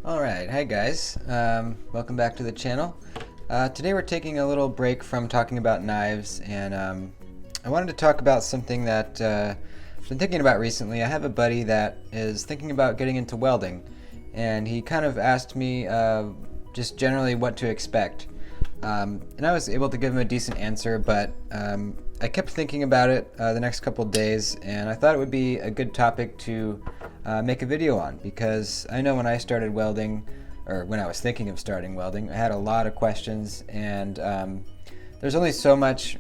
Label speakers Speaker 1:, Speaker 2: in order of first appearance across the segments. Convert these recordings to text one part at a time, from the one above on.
Speaker 1: Alright, hi guys. Welcome back to the channel. Today we're taking a little break from talking about knives, and I wanted to talk about something that I've been thinking about recently. I have a buddy that is thinking about getting into welding, and he kind of asked me just generally what to expect. And I was able to give him a decent answer, but I kept thinking about it the next couple of days, and I thought it would be a good topic to make a video on, because I know when I started welding, or when I was thinking of starting welding, I had a lot of questions, and there's only so much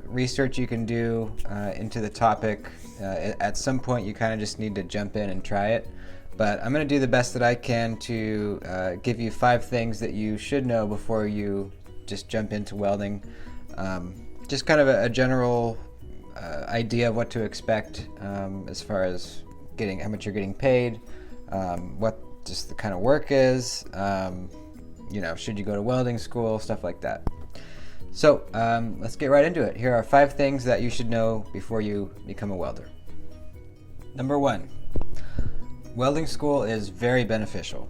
Speaker 1: research you can do into the topic. At some point you kind of just need to jump in and try it. But I'm going to do the best that I can to give you 5 things that you should know before you just jump into welding. Just kind of a general idea of what to expect as far as how much you're getting paid, what just the kind of work is, should you go to welding school, stuff like that. So let's get right into it. Here are 5 things that you should know before you become a welder. Number 1. Welding school is very beneficial.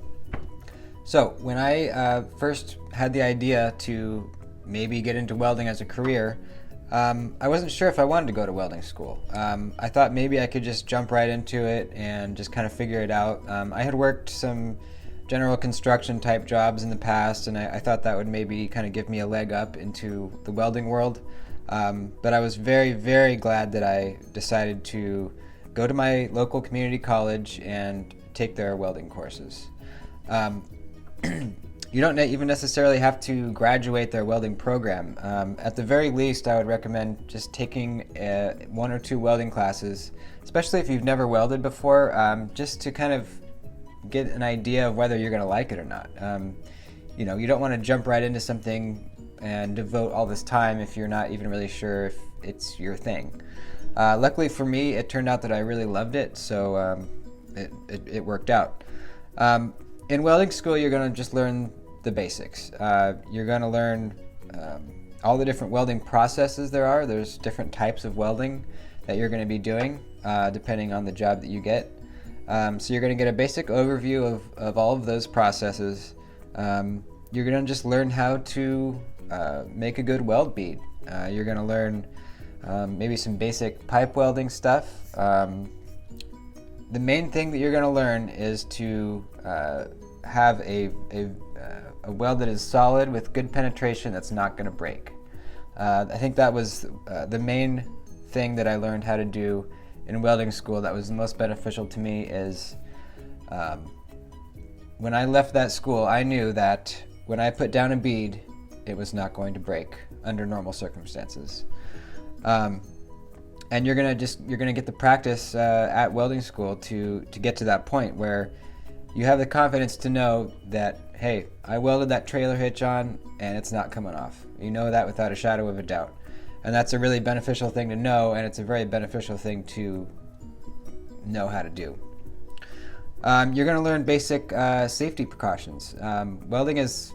Speaker 1: So when I first had the idea to maybe get into welding as a career, I wasn't sure if I wanted to go to welding school. I thought maybe I could just jump right into it and just kind of figure it out. I had worked some general construction type jobs in the past, and I thought that would maybe kind of give me a leg up into the welding world. But I was very, very glad that I decided to go to my local community college and take their welding courses. You don't even necessarily have to graduate their welding program. At the very least, I would recommend just taking 1 or 2 welding classes, especially if you've never welded before, just to kind of get an idea of whether you're going to like it or not. You don't want to jump right into something and devote all this time if you're not even really sure if it's your thing. Luckily for me, it turned out that I really loved it, so it worked out. In welding school, you're going to just learn the basics. You're going to learn all the different welding processes there are. There's different types of welding that you're going to be doing depending on the job that you get. So you're going to get a basic overview of all of those processes. You're going to just learn how to make a good weld bead. You're going to learn maybe some basic pipe welding stuff. The main thing that you're going to learn is to have a weld that is solid with good penetration that's not going to break. I think that was the main thing that I learned how to do in welding school that was the most beneficial to me. Is when I left that school, I knew that when I put down a bead, it was not going to break under normal circumstances. And you're gonna get the practice at welding school to get to that point where you have the confidence to know that, hey, I welded that trailer hitch on and it's not coming off. You know that without a shadow of a doubt. And that's a really beneficial thing to know, and it's a very beneficial thing to know how to do. You're going to learn basic safety precautions. Welding it's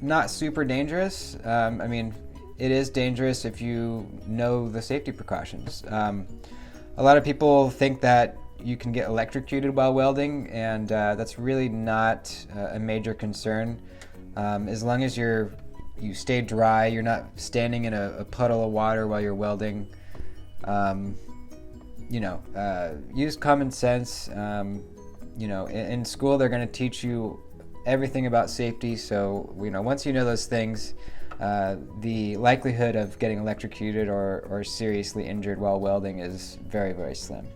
Speaker 1: not super dangerous. It is dangerous if you know the safety precautions. A lot of people think that you can get electrocuted while welding, and that's really not a major concern. As long as you stay dry, you're not standing in a puddle of water while you're welding. Use common sense. In school they're going to teach you everything about safety, so once you know those things, the likelihood of getting electrocuted or seriously injured while welding is very, very slim.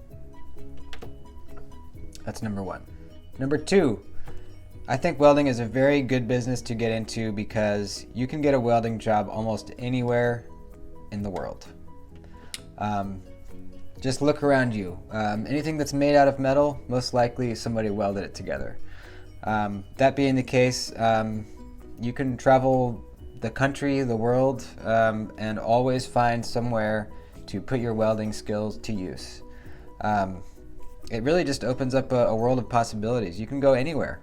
Speaker 1: That's number 1. Number 2, I think welding is a very good business to get into because you can get a welding job almost anywhere in the world. Just look around you. Anything that's made out of metal, most likely somebody welded it together. That being the case, you can travel the country, the world, and always find somewhere to put your welding skills to use. It really just opens up a world of possibilities. You can go anywhere.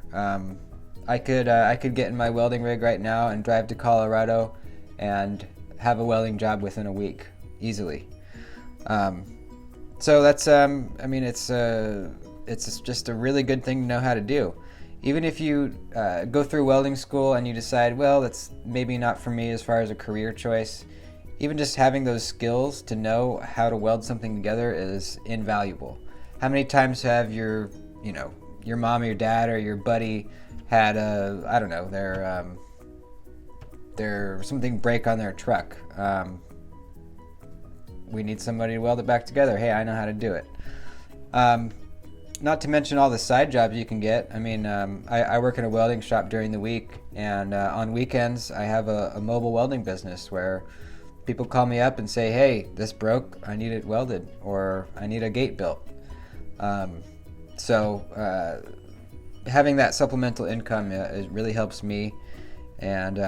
Speaker 1: I could get in my welding rig right now and drive to Colorado and have a welding job within a week, easily. So that's, it's it's just a really good thing to know how to do. Even if you go through welding school and you decide, well, that's maybe not for me as far as a career choice, even just having those skills to know how to weld something together is invaluable. How many times have your mom or your dad or your buddy had their something break on their truck? We need somebody to weld it back together. Hey, I know how to do it. Not to mention all the side jobs you can get. I mean, I work in a welding shop during the week, and on weekends I have a mobile welding business where people call me up and say, hey, this broke, I need it welded, or I need a gate built. So having that supplemental income, it really helps me. And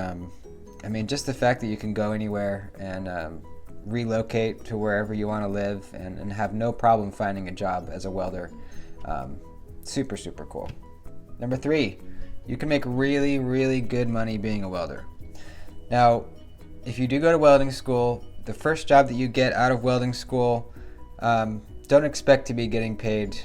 Speaker 1: I mean, just the fact that you can go anywhere and relocate to wherever you want to live and have no problem finding a job as a welder. Super, super cool. Number 3, you can make really, really good money being a welder. Now, if you do go to welding school, the first job that you get out of welding school, don't expect to be getting paid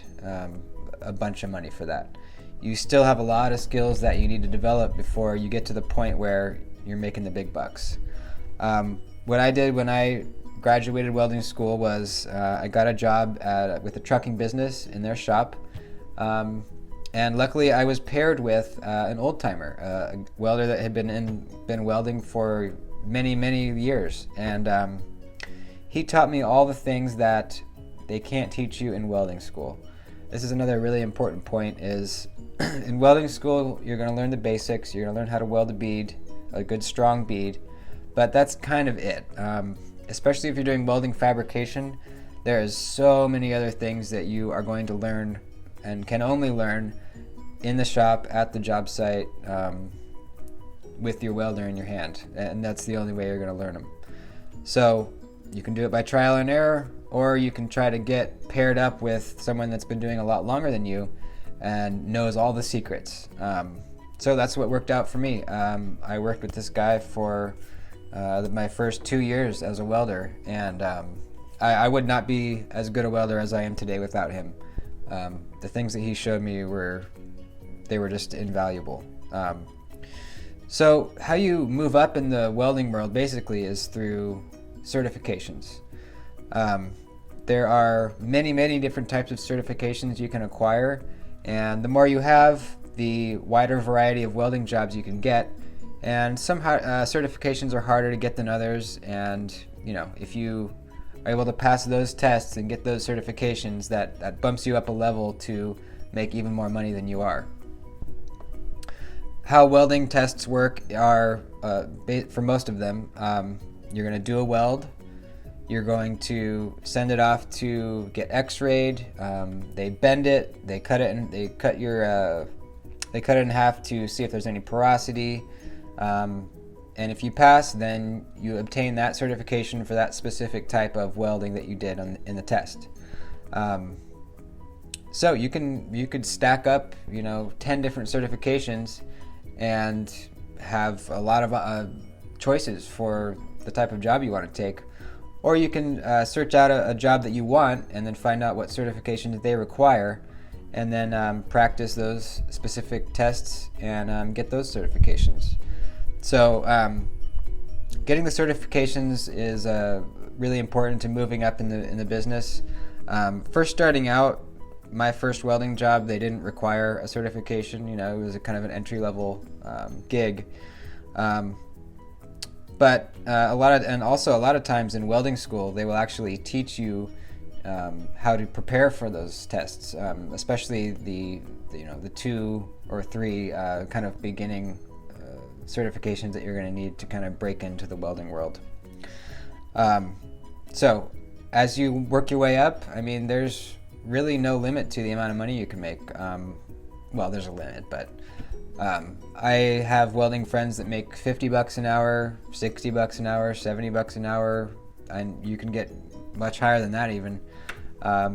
Speaker 1: a bunch of money for that. You still have a lot of skills that you need to develop before you get to the point where you're making the big bucks. What I did when I graduated welding school was I got a job with a trucking business in their shop, and luckily I was paired with an old timer, a welder that had been welding for many, many years, and he taught me all the things that they can't teach you in welding school. This is another really important point: is in welding school you're going to learn the basics, you're going to learn how to weld a bead, a good strong bead, but that's kind of it. Especially if you're doing welding fabrication, there is so many other things that you are going to learn and can only learn in the shop, at the job site, with your welder in your hand, and that's the only way you're going to learn them. So you can do it by trial and error, or you can try to get paired up with someone that's been doing a lot longer than you and knows all the secrets. So that's what worked out for me. I worked with this guy for my first 2 years as a welder, and I would not be as good a welder as I am today without him. The things that he showed me were just invaluable. So how you move up in the welding world basically is through certifications. There are many, many different types of certifications you can acquire, and the more you have, the wider variety of welding jobs you can get. And some certifications are harder to get than others, and if you are able to pass those tests and get those certifications, that bumps you up a level to make even more money than you are. How welding tests work are, for most of them, you're going to do a weld, you're going to send it off to get x-rayed, they bend it, they cut it in half to see if there's any porosity. And if you pass, then you obtain that certification for that specific type of welding that you did in the test. So you could stack up 10 different certifications and have a lot of choices for the type of job you want to take. Or you can search out a job that you want and then find out what certifications they require, and then practice those specific tests and get those certifications. So getting the certifications is really important to moving up in the business. First starting out, my first welding job, they didn't require a certification. It was a kind of an entry-level gig. But a lot of times in welding school, they will actually teach you how to prepare for those tests, especially the 2 or 3 kind of beginning certifications that you're going to need to kind of break into the welding world. So as you work your way up, I mean, there's really no limit to the amount of money you can make. Well, there's a limit, but I have welding friends that make $50 an hour, $60 an hour, $70 an hour, and you can get much higher than that even. I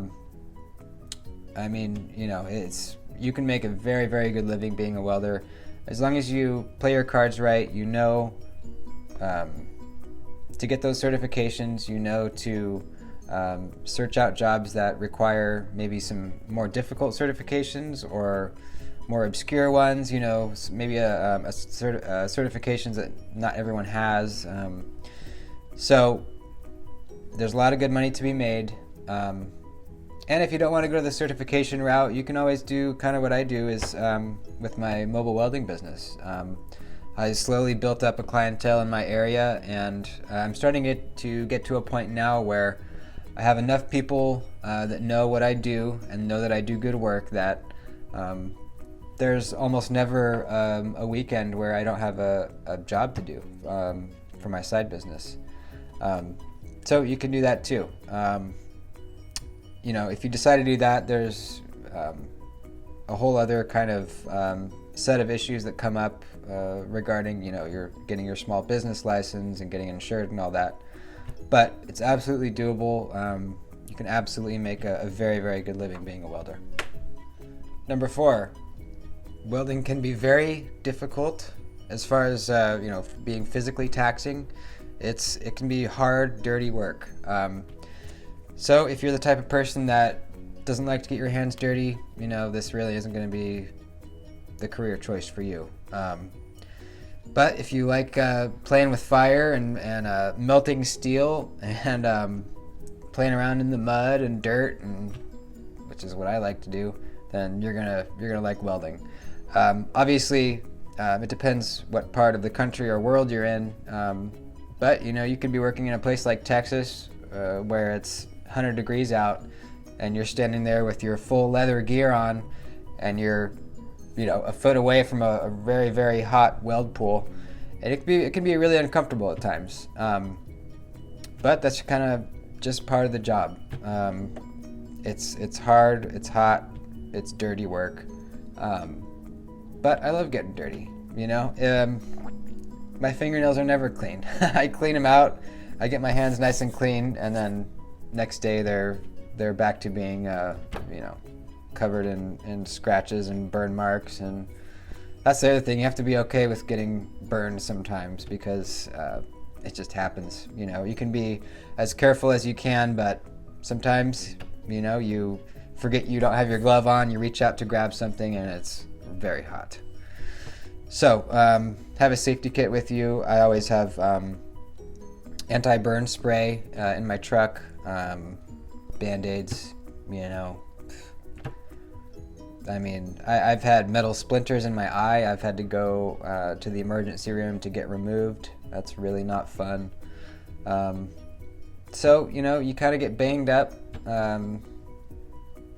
Speaker 1: mean, you can make a very, very good living being a welder. As long as you play your cards right, to get those certifications, to search out jobs that require maybe some more difficult certifications or more obscure ones, maybe certifications that not everyone has. So there's a lot of good money to be made. And if you don't want to go to the certification route, you can always do kind of what I do is with my mobile welding business. I slowly built up a clientele in my area, and I'm starting to get to a point now where I have enough people that know what I do and know that I do good work that there's almost never a weekend where I don't have a job to do for my side business. So you can do that too. If you decide to do that, there's a whole other kind of set of issues that come up regarding, you're getting your small business license and getting insured and all that. But it's absolutely doable. You can absolutely make a very, very good living being a welder. Number 4, welding can be very difficult as far as being physically taxing. It can be hard, dirty work. So if you're the type of person that doesn't like to get your hands dirty, this really isn't going to be the career choice for you. But if you like playing with fire and melting steel and playing around in the mud and dirt, which is what I like to do, then you're gonna like welding. Obviously, it depends what part of the country or world you're in. But you could be working in a place like Texas where it's 100 degrees out, and you're standing there with your full leather gear on, and you're a foot away from a very, very hot weld pool, and it can be really uncomfortable at times. But that's kind of just part of the job. It's hard, it's hot, it's dirty work. But I love getting dirty. My fingernails are never clean. I clean them out. I get my hands nice and clean, and then next day they're back to being covered in scratches and burn marks. And that's the other thing, you have to be okay with getting burned sometimes, because it just happens. You can be as careful as you can, but sometimes you forget you don't have your glove on, you reach out to grab something, and it's very hot. So have a safety kit with you. I always have anti-burn spray in my truck, Band-Aids. I've had metal splinters in my eye. I've had to go to the emergency room to get removed. That's really not fun. So you kind of get banged up.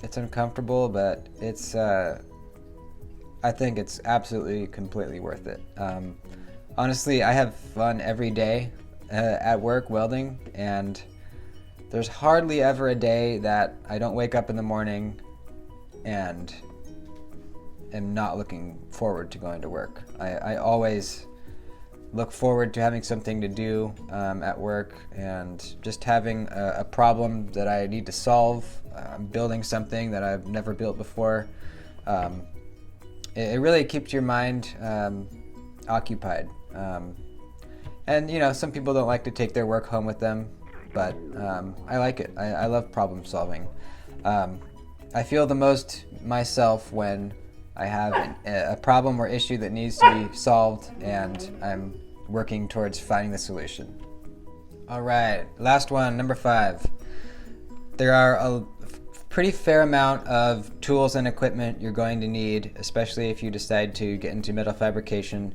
Speaker 1: It's uncomfortable, but I think it's absolutely, completely worth it. Honestly, I have fun every day at work welding, and there's hardly ever a day that I don't wake up in the morning and am not looking forward to going to work. I always look forward to having something to do at work, and just having a problem that I need to solve. Building something that I've never built before. It really keeps your mind occupied. And some people don't like to take their work home with them, but I like it. I love problem solving. I feel the most myself when I have a problem or issue that needs to be solved, and I'm working towards finding the solution. All right, last one, number 5. There are a pretty fair amount of tools and equipment you're going to need, especially if you decide to get into metal fabrication.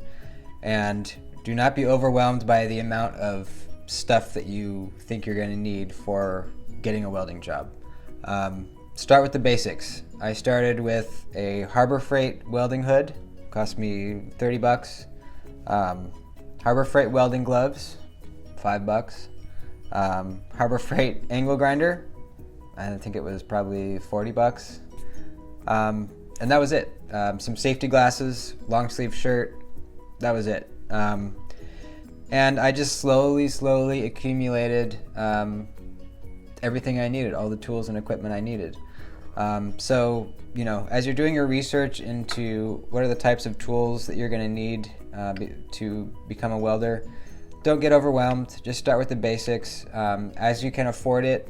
Speaker 1: And do not be overwhelmed by the amount of stuff that you think you're going to need for getting a welding job. Start with the basics. I started with a Harbor Freight welding hood. Cost me $30. Harbor Freight welding gloves, $5. Harbor Freight angle grinder, I think it was probably $40. And that was it. Some safety glasses, long sleeve shirt, that was it. And I just slowly accumulated everything I needed, all the tools and equipment I needed. So, as you're doing your research into what are the types of tools that you're going to need to become a welder, don't get overwhelmed. Just start with the basics. As you can afford it,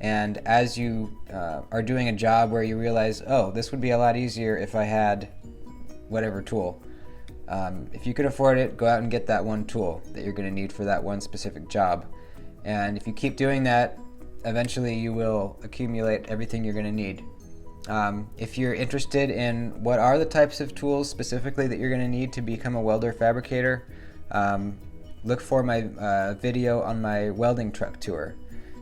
Speaker 1: And as you are doing a job where you realize, oh, this would be a lot easier if I had whatever tool. If you can afford it, go out and get that one tool that you're going to need for that one specific job. And if you keep doing that, eventually you will accumulate everything you're going to need. If you're interested in what are the types of tools specifically that you're going to need to become a welder fabricator, look for my video on my welding truck tour,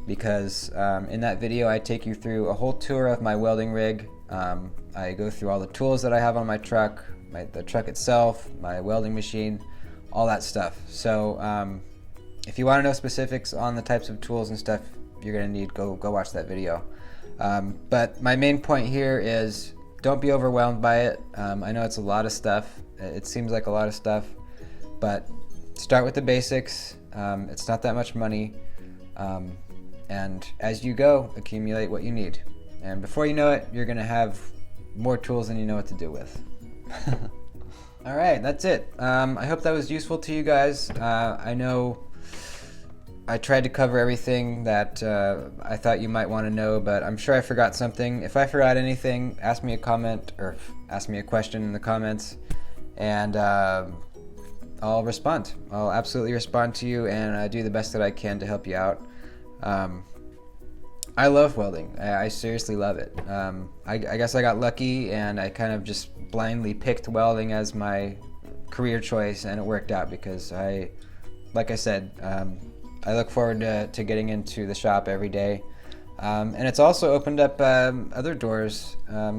Speaker 1: because in that video I take you through a whole tour of my welding rig. I go through all the tools that I have on my truck, the truck itself, my welding machine, all that stuff. So if you want to know specifics on the types of tools and stuff you're going to need, go watch that video. But my main point here is don't be overwhelmed by it. I know it's a lot of stuff. It seems like a lot of stuff, but start with the basics. It's not that much money. And as you go, accumulate what you need. And before you know it, you're going to have more tools than you know what to do with. All right, that's it. I hope that was useful to you guys. I know I tried to cover everything that I thought you might want to know, but I'm sure I forgot something. If I forgot anything, ask me a comment or ask me a question in the comments, and I'll respond. I'll absolutely respond to you and do the best that I can to help you out. I love welding. I seriously love it. I guess I got lucky and I kind of just blindly picked welding as my career choice, and it worked out because like I said, I look forward to getting into the shop every day. And it's also opened up other doors,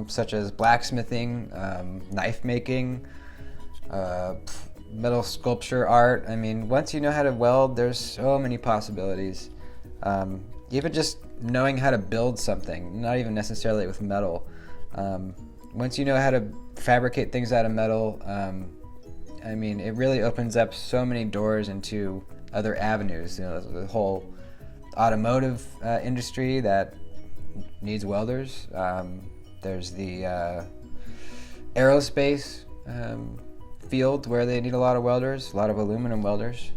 Speaker 1: such as blacksmithing, knife making, metal sculpture art. I mean, once you know how to weld, there's so many possibilities. Even just knowing how to build something, not even necessarily with metal. Once you know how to fabricate things out of metal, I mean, it really opens up so many doors into other avenues. You know, the whole automotive industry that needs welders. There's the aerospace field where they need a lot of welders, a lot of aluminum welders.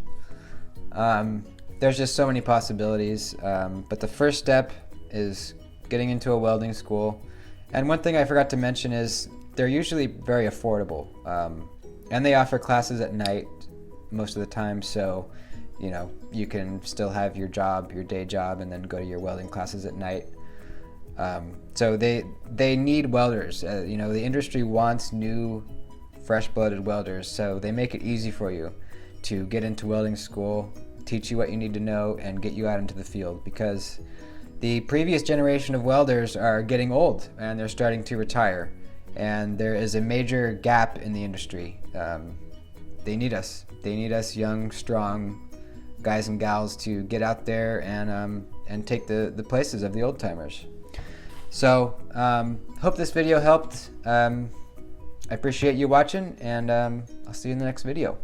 Speaker 1: There's just so many possibilities, but the first step is getting into a welding school. And one thing I forgot to mention is they're usually very affordable, and they offer classes at night most of the time, so you know, you can still have your job, your day job, and then go to your welding classes at night. So they need welders. You know, the industry wants new, fresh-blooded welders, so they make it easy for you to get into welding school, teach you what you need to know, and get you out into the field, because the previous generation of welders are getting old and they're starting to retire, and there is a major gap in the industry. They need us. They need us young, strong guys and gals to get out there and take the places of the old timers. So hope this video helped. I appreciate you watching, and I'll see you in the next video.